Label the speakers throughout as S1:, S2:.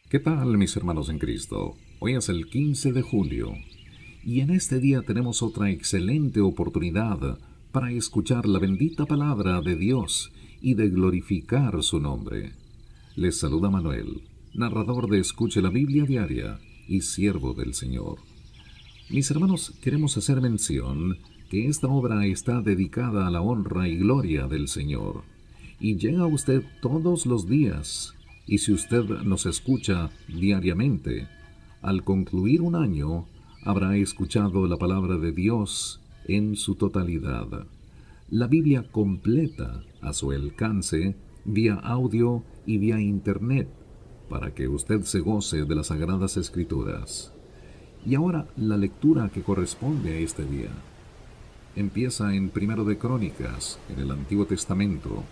S1: ¿Qué tal, mis hermanos en Cristo? Hoy es el 15 de julio y en este día tenemos otra excelente oportunidad para escuchar la bendita palabra de Dios y de glorificar su nombre. Les saluda Manuel, narrador de Escuche la Biblia Diaria y siervo del Señor. Mis hermanos, queremos hacer mención que esta obra está dedicada a la honra y gloria del Señor y llega a usted todos los días. Y si usted nos escucha diariamente, al concluir un año, habrá escuchado la palabra de Dios en su totalidad. La Biblia completa a su alcance vía audio y vía internet para que usted se goce de las Sagradas Escrituras. Y ahora la lectura que corresponde a este día. Empieza en Primero de Crónicas, en el Antiguo Testamento,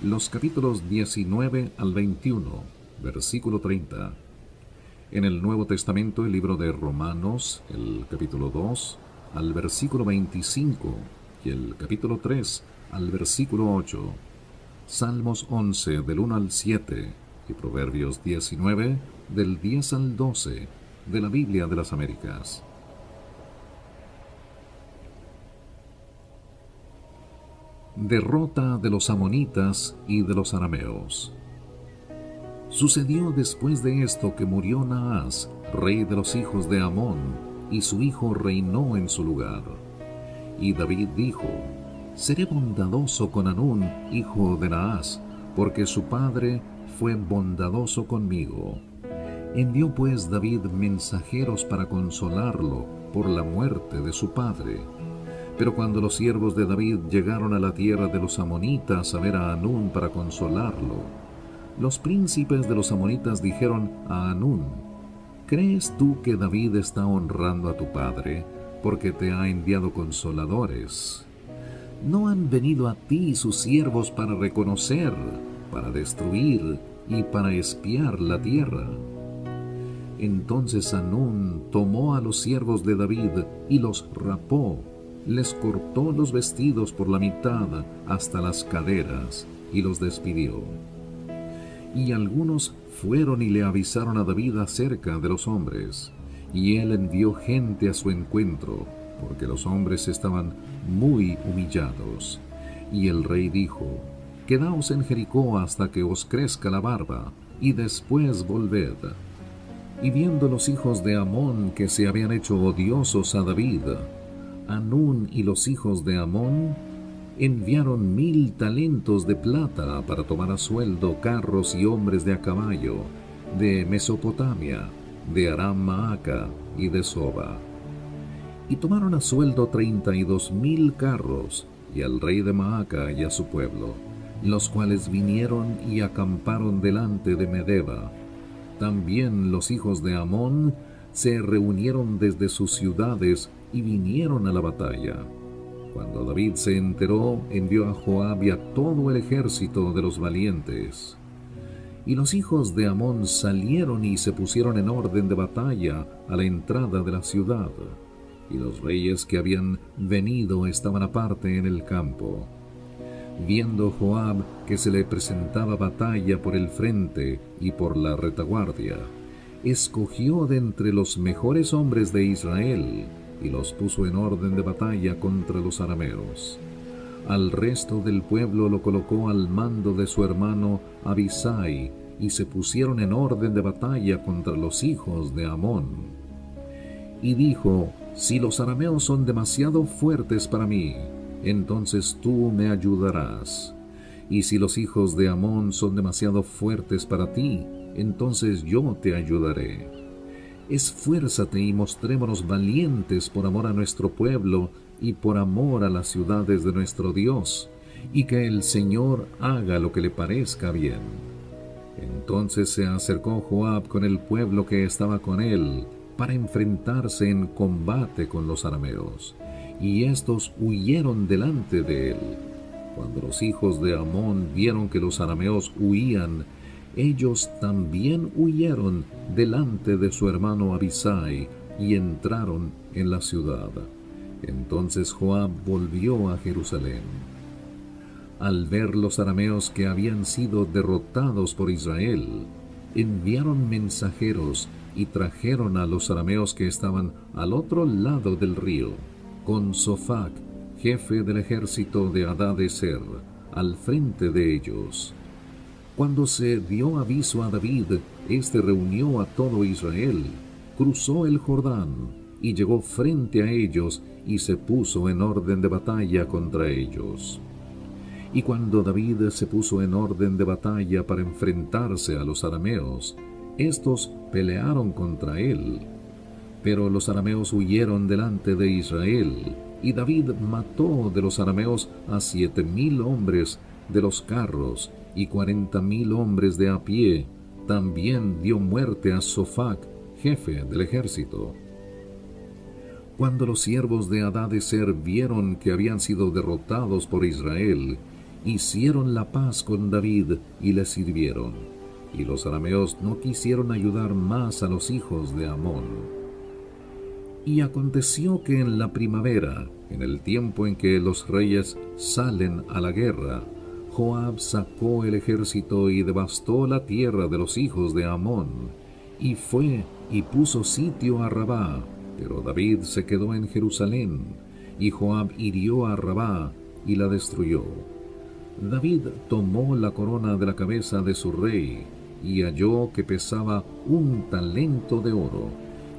S1: los capítulos 19 al 21, versículo 30. En el Nuevo Testamento, el libro de Romanos, el capítulo 2, al versículo 25, y el capítulo 3, al versículo 8. Salmos 11, del 1 al 7, y Proverbios 19, del 10 al 12, de la Biblia de las Américas. Derrota de los amonitas y de los arameos. Sucedió después de esto que murió Naas, rey de los hijos de Amón, y su hijo reinó en su lugar. Y David dijo: Seré bondadoso con Hanún, hijo de Naas, porque su padre fue bondadoso conmigo. Envió pues David mensajeros para consolarlo por la muerte de su padre. Pero cuando los siervos de David llegaron a la tierra de los amonitas a ver a Hanún para consolarlo, los príncipes de los amonitas dijeron a Hanún: ¿Crees tú que David está honrando a tu padre porque te ha enviado consoladores? ¿No han venido a ti sus siervos para reconocer, para destruir y para espiar la tierra? Entonces Hanún tomó a los siervos de David y los rapó. Les cortó los vestidos por la mitad hasta las caderas y los despidió. Y algunos fueron y le avisaron a David acerca de los hombres, y él envió gente a su encuentro, porque los hombres estaban muy humillados. Y el rey dijo: Quedaos en Jericó hasta que os crezca la barba, y después volved. Y viendo los hijos de Amón que se habían hecho odiosos a David, Hanún y los hijos de Amón enviaron 1000 talentos de plata para tomar a sueldo carros y hombres de a caballo, de Mesopotamia, de Aram Maaca y de Soba. Y tomaron a sueldo 32,000 carros, y al rey de Maaca y a su pueblo, los cuales vinieron y acamparon delante de Medeba. También los hijos de Amón se reunieron desde sus ciudades y vinieron a la batalla. Cuando David se enteró, envió a Joab y a todo el ejército de los valientes. Y los hijos de Amón salieron y se pusieron en orden de batalla a la entrada de la ciudad. Y los reyes que habían venido estaban aparte en el campo. Viendo Joab que se le presentaba batalla por el frente y por la retaguardia, escogió de entre los mejores hombres de Israel y los puso en orden de batalla contra los arameos. Al resto del pueblo lo colocó al mando de su hermano Abisai, y se pusieron en orden de batalla contra los hijos de Amón. Y dijo: Si los arameos son demasiado fuertes para mí, entonces tú me ayudarás. Y si los hijos de Amón son demasiado fuertes para ti, entonces yo te ayudaré. Esfuérzate y mostrémonos valientes por amor a nuestro pueblo y por amor a las ciudades de nuestro Dios, y que el Señor haga lo que le parezca bien. Entonces se acercó Joab con el pueblo que estaba con él, para enfrentarse en combate con los arameos, y éstos huyeron delante de él. Cuando los hijos de Amón vieron que los arameos huían, ellos también huyeron delante de su hermano Abisai y entraron en la ciudad. Entonces Joab volvió a Jerusalén. Al ver los arameos que habían sido derrotados por Israel, enviaron mensajeros y trajeron a los arameos que estaban al otro lado del río, con Sofac, jefe del ejército de Hadadezer, al frente de ellos. Cuando se dio aviso a David, éste reunió a todo Israel, cruzó el Jordán y llegó frente a ellos y se puso en orden de batalla contra ellos. Y cuando David se puso en orden de batalla para enfrentarse a los arameos, estos pelearon contra él. Pero los arameos huyeron delante de Israel, y David mató de los arameos a 7,000 hombres de los carros y 40,000 hombres de a pie. También dio muerte a Sofac, jefe del ejército. Cuando los siervos de Hadadezer vieron que habían sido derrotados por Israel, hicieron la paz con David y le sirvieron. Y los arameos no quisieron ayudar más a los hijos de Amón. Y aconteció que en la primavera, en el tiempo en que los reyes salen a la guerra, Joab sacó el ejército y devastó la tierra de los hijos de Amón, y fue y puso sitio a Rabá. Pero David se quedó en Jerusalén, y Joab hirió a Rabá y la destruyó. David tomó la corona de la cabeza de su rey, y halló que pesaba 1 talento de oro,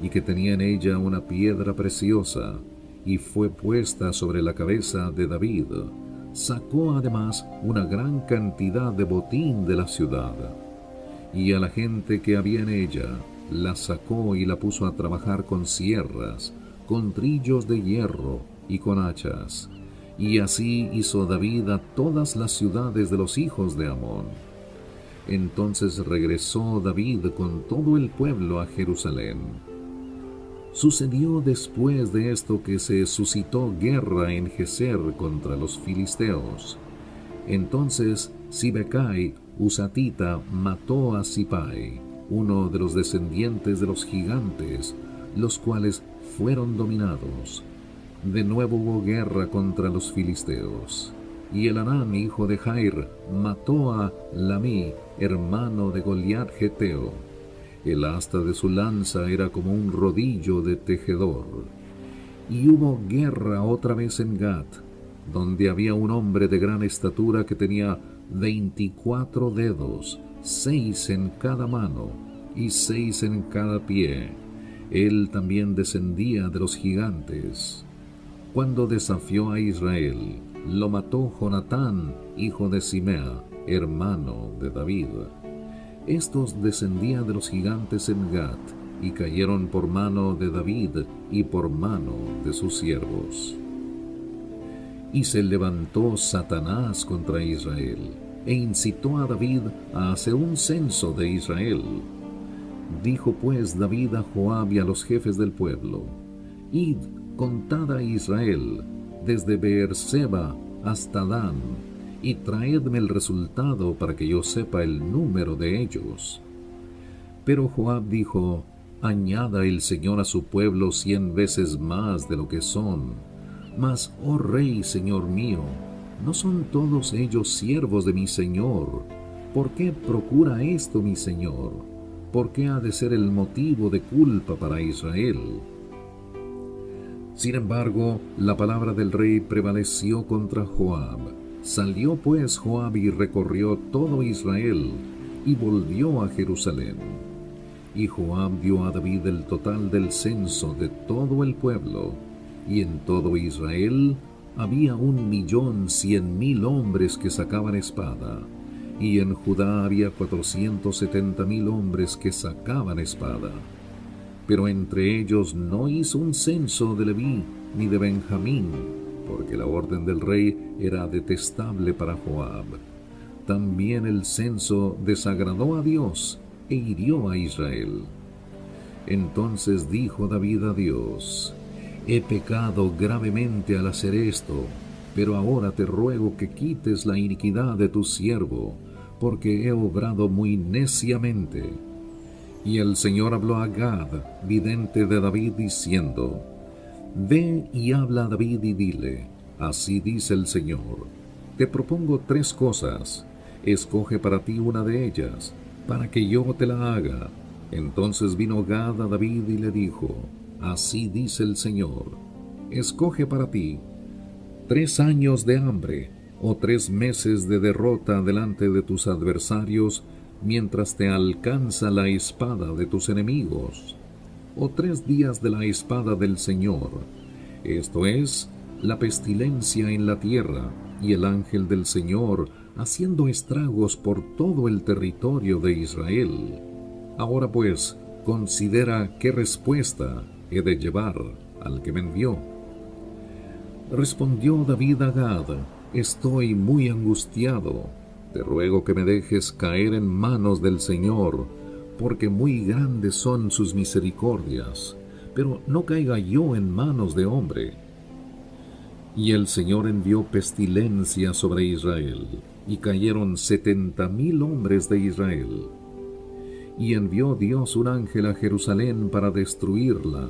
S1: y que tenía en ella una piedra preciosa, y fue puesta sobre la cabeza de David. Sacó además una gran cantidad de botín de la ciudad, y a la gente que había en ella la sacó y la puso a trabajar con sierras, con trillos de hierro y con hachas. Y así hizo David a todas las ciudades de los hijos de Amón. Entonces regresó David con todo el pueblo a Jerusalén. Sucedió después de esto que se suscitó guerra en Geser contra los filisteos. Entonces Sibecai, husatita, mató a Sipai, uno de los descendientes de los gigantes, los cuales fueron dominados. De nuevo hubo guerra contra los filisteos. Y Elhanán, hijo de Jair, mató a Lamí, hermano de Goliat geteo. El asta de su lanza era como un rodillo de tejedor. Y hubo guerra otra vez en Gat, donde había un hombre de gran estatura que tenía 24 dedos, 6 en cada mano y 6 en cada pie. Él también descendía de los gigantes. Cuando desafió a Israel, lo mató Jonatán, hijo de Simea, hermano de David. Estos descendían de los gigantes en Gat, y cayeron por mano de David y por mano de sus siervos. Y se levantó Satanás contra Israel, e incitó a David a hacer un censo de Israel. Dijo pues David a Joab y a los jefes del pueblo: Id, contad a Israel, desde Beerseba hasta Dan, y traedme el resultado para que yo sepa el número de ellos. Pero Joab dijo: Añada el Señor a su pueblo 100 veces más de lo que son. Mas, oh rey, señor mío, ¿no son todos ellos siervos de mi señor? ¿Por qué procura esto mi señor? ¿Por qué ha de ser el motivo de culpa para Israel? Sin embargo, la palabra del rey prevaleció contra Joab. Salió pues Joab y recorrió todo Israel, y volvió a Jerusalén. Y Joab dio a David el total del censo de todo el pueblo, y en todo Israel había 1,100,000 hombres que sacaban espada, y en Judá había 470,000 hombres que sacaban espada. Pero entre ellos no hizo un censo de Leví ni de Benjamín, porque la orden del rey era detestable para Joab. También el censo desagradó a Dios e hirió a Israel. Entonces dijo David a Dios: He pecado gravemente al hacer esto, pero ahora te ruego que quites la iniquidad de tu siervo, porque he obrado muy neciamente. Y el Señor habló a Gad, vidente de David, diciendo: Ve y habla a David y dile: Así dice el Señor, te propongo 3 cosas, escoge para ti una de ellas, para que yo te la haga. Entonces vino Gad a David y le dijo: Así dice el Señor, escoge para ti 3 años de hambre o 3 meses de derrota delante de tus adversarios, mientras te alcanza la espada de tus enemigos, o 3 días de la espada del Señor, esto es, la pestilencia en la tierra, y el ángel del Señor haciendo estragos por todo el territorio de Israel. Ahora pues, considera qué respuesta he de llevar al que me envió. Respondió David a Gad: Estoy muy angustiado. Te ruego que me dejes caer en manos del Señor, porque muy grandes son sus misericordias, pero no caiga yo en manos de hombre. Y el Señor envió pestilencia sobre Israel, y cayeron 70,000 hombres de Israel. Y envió Dios un ángel a Jerusalén para destruirla,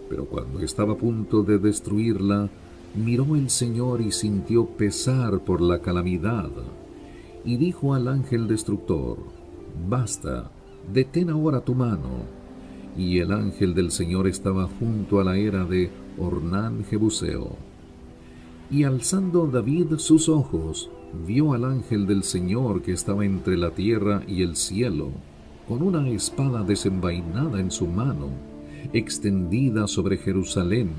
S1: pero cuando estaba a punto de destruirla, miró el Señor y sintió pesar por la calamidad, y dijo al ángel destructor: Basta, detén ahora tu mano. Y el ángel del Señor estaba junto a la era de Ornán Jebuseo. Y alzando David sus ojos, vio al ángel del Señor que estaba entre la tierra y el cielo, con una espada desenvainada en su mano, extendida sobre Jerusalén.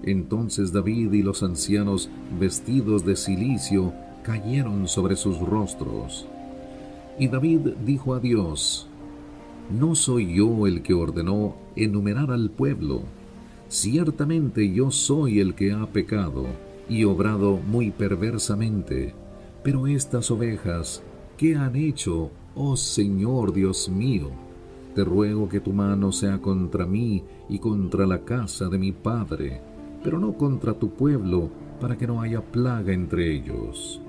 S1: Entonces David y los ancianos, vestidos de cilicio, cayeron sobre sus rostros. Y David dijo a Dios: ¿No soy yo el que ordenó enumerar al pueblo? Ciertamente yo soy el que ha pecado y obrado muy perversamente. Pero estas ovejas, ¿qué han hecho, oh Señor Dios mío? Te ruego que tu mano sea contra mí y contra la casa de mi padre, pero no contra tu pueblo, para que no haya plaga entre ellos.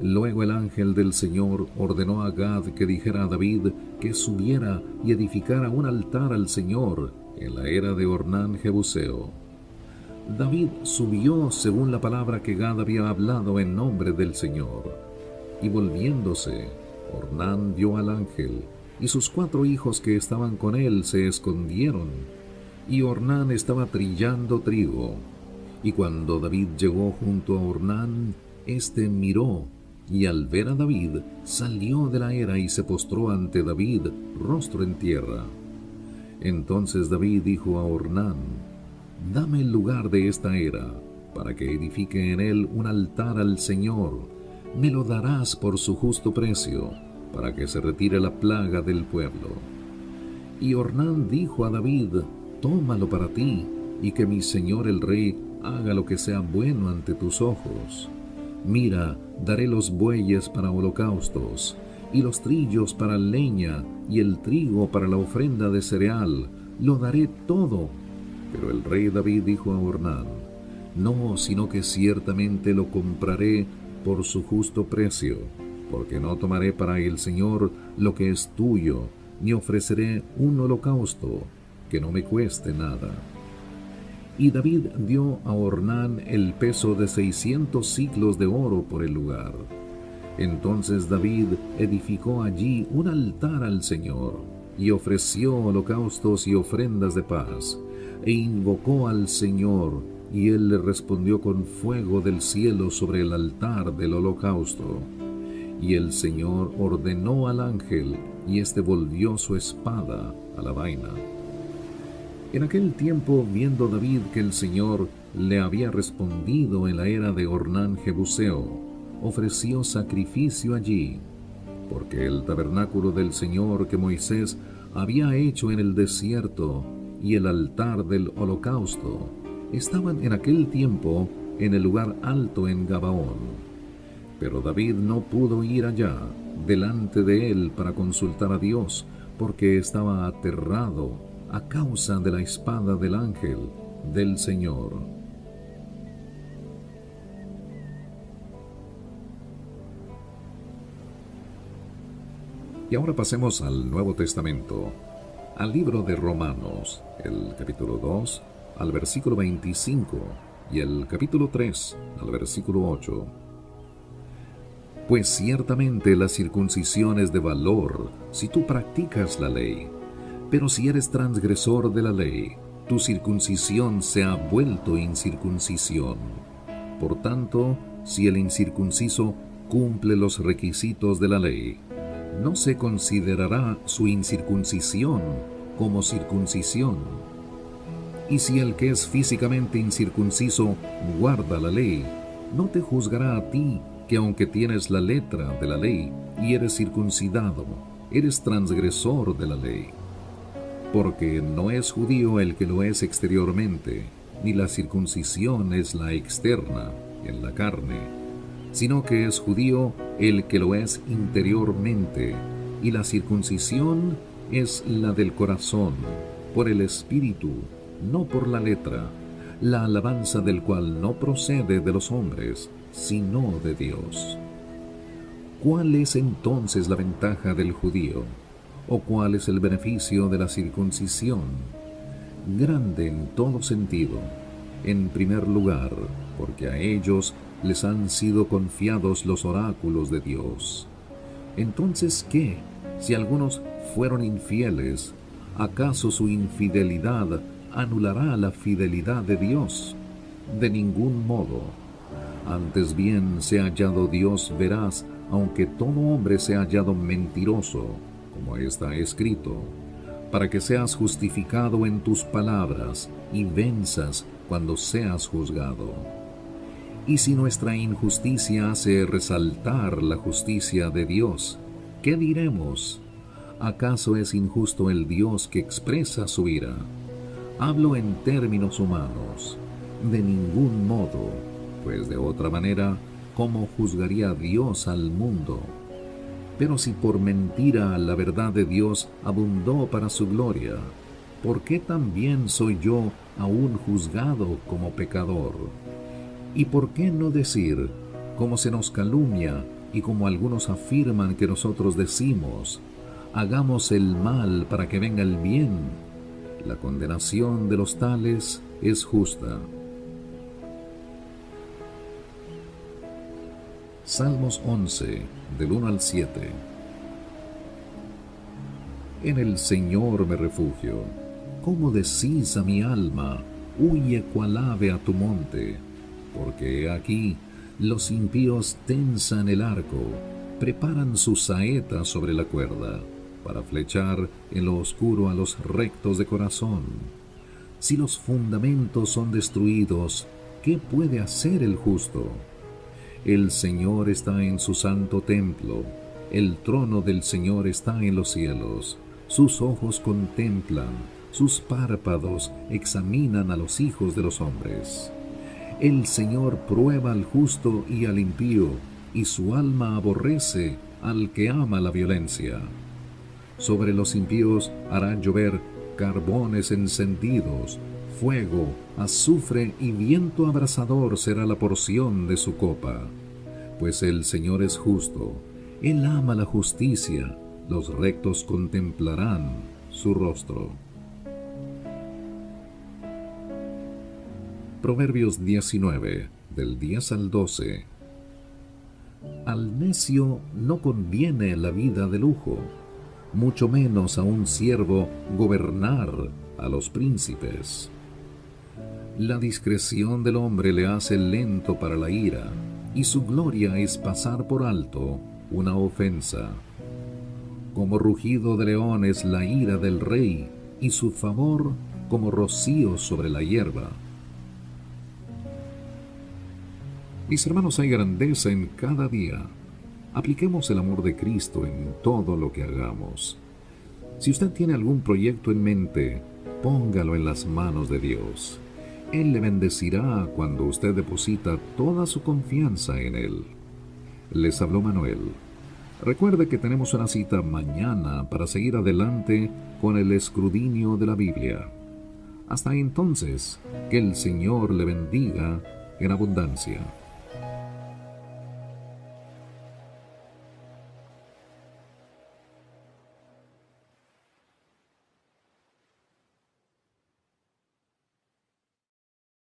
S1: Luego el ángel del Señor ordenó a Gad que dijera a David que subiera y edificara un altar al Señor en la era de Ornán Jebuseo. David subió según la palabra que Gad había hablado en nombre del Señor. Y volviéndose, Ornán vio al ángel, y sus 4 hijos que estaban con él se escondieron. Y Ornán estaba trillando trigo. Y cuando David llegó junto a Ornán, éste miró, y al ver a David, salió de la era y se postró ante David, rostro en tierra. Entonces David dijo a Ornán: Dame el lugar de esta era, para que edifique en él un altar al Señor. Me lo darás por su justo precio, para que se retire la plaga del pueblo. Y Ornán dijo a David: Tómalo para ti, y que mi señor el rey haga lo que sea bueno ante tus ojos. Mira, daré los bueyes para holocaustos, y los trillos para leña, y el trigo para la ofrenda de cereal, lo daré todo. Pero el rey David dijo a Ornán: No, sino que ciertamente lo compraré por su justo precio, porque no tomaré para el Señor lo que es tuyo, ni ofreceré un holocausto que no me cueste nada. Y David dio a Ornán el peso de 600 siclos de oro por el lugar. Entonces David edificó allí un altar al Señor, y ofreció holocaustos y ofrendas de paz, e invocó al Señor, y él le respondió con fuego del cielo sobre el altar del holocausto. Y el Señor ordenó al ángel, y éste volvió su espada a la vaina. En aquel tiempo, viendo David que el Señor le había respondido en la era de Ornán Jebuseo, ofreció sacrificio allí, porque el tabernáculo del Señor que Moisés había hecho en el desierto y el altar del holocausto estaban en aquel tiempo en el lugar alto en Gabaón. Pero David no pudo ir allá delante de él para consultar a Dios, porque estaba aterrado a causa de la espada del ángel del Señor. Y ahora pasemos al Nuevo Testamento, al libro de Romanos, el capítulo 2, al versículo 25, y el capítulo 3, al versículo 8. Pues ciertamente la circuncisión es de valor si tú practicas la ley, pero si eres transgresor de la ley, tu circuncisión se ha vuelto incircuncisión. Por tanto, si el incircunciso cumple los requisitos de la ley, no se considerará su incircuncisión como circuncisión. Y si el que es físicamente incircunciso guarda la ley, no te juzgará a ti que aunque tienes la letra de la ley y eres circuncidado, eres transgresor de la ley. Porque no es judío el que lo es exteriormente, ni la circuncisión es la externa, en la carne, sino que es judío el que lo es interiormente, y la circuncisión es la del corazón, por el espíritu, no por la letra, la alabanza del cual no procede de los hombres, sino de Dios. ¿Cuál es entonces la ventaja del judío? ¿O cuál es el beneficio de la circuncisión? Grande en todo sentido. En primer lugar, porque a ellos les han sido confiados los oráculos de Dios. Entonces, ¿qué? Si algunos fueron infieles, ¿acaso su infidelidad anulará la fidelidad de Dios? De ningún modo. Antes bien se ha hallado Dios veraz, aunque todo hombre se ha hallado mentiroso, como está escrito, para que seas justificado en tus palabras y venzas cuando seas juzgado. Y si nuestra injusticia hace resaltar la justicia de Dios, ¿qué diremos? ¿Acaso es injusto el Dios que expresa su ira? Hablo en términos humanos. De ningún modo, pues de otra manera, ¿cómo juzgaría Dios al mundo? Pero si por mentira la verdad de Dios abundó para su gloria, ¿por qué también soy yo aún juzgado como pecador? ¿Y por qué no decir, como se nos calumnia y como algunos afirman que nosotros decimos, hagamos el mal para que venga el bien? La condenación de los tales es justa. Salmos 11, del 1 al 7. En el Señor me refugio. ¿Cómo decís a mi alma, huye cual ave a tu monte? Porque he aquí, los impíos tensan el arco, preparan sus saetas sobre la cuerda, para flechar en lo oscuro a los rectos de corazón. Si los fundamentos son destruidos, ¿qué puede hacer el justo? El Señor está en su santo templo, el trono del Señor está en los cielos. Sus ojos contemplan, sus párpados examinan a los hijos de los hombres. El Señor prueba al justo y al impío, y su alma aborrece al que ama la violencia. Sobre los impíos hará llover carbones encendidos, fuego, azufre y viento abrasador será la porción de su copa. Pues el Señor es justo, Él ama la justicia, los rectos contemplarán su rostro. Proverbios 19, del 10 al 12. Al necio no conviene la vida de lujo, mucho menos a un siervo gobernar a los príncipes. La discreción del hombre le hace lento para la ira, y su gloria es pasar por alto una ofensa. Como rugido de león es la ira del rey, y su favor como rocío sobre la hierba. Mis hermanos, hay grandeza en cada día. Apliquemos el amor de Cristo en todo lo que hagamos. Si usted tiene algún proyecto en mente, póngalo en las manos de Dios. Él le bendecirá cuando usted deposita toda su confianza en Él. Les habló Manuel. Recuerde que tenemos una cita mañana para seguir adelante con el escrutinio de la Biblia. Hasta entonces, que el Señor le bendiga en abundancia.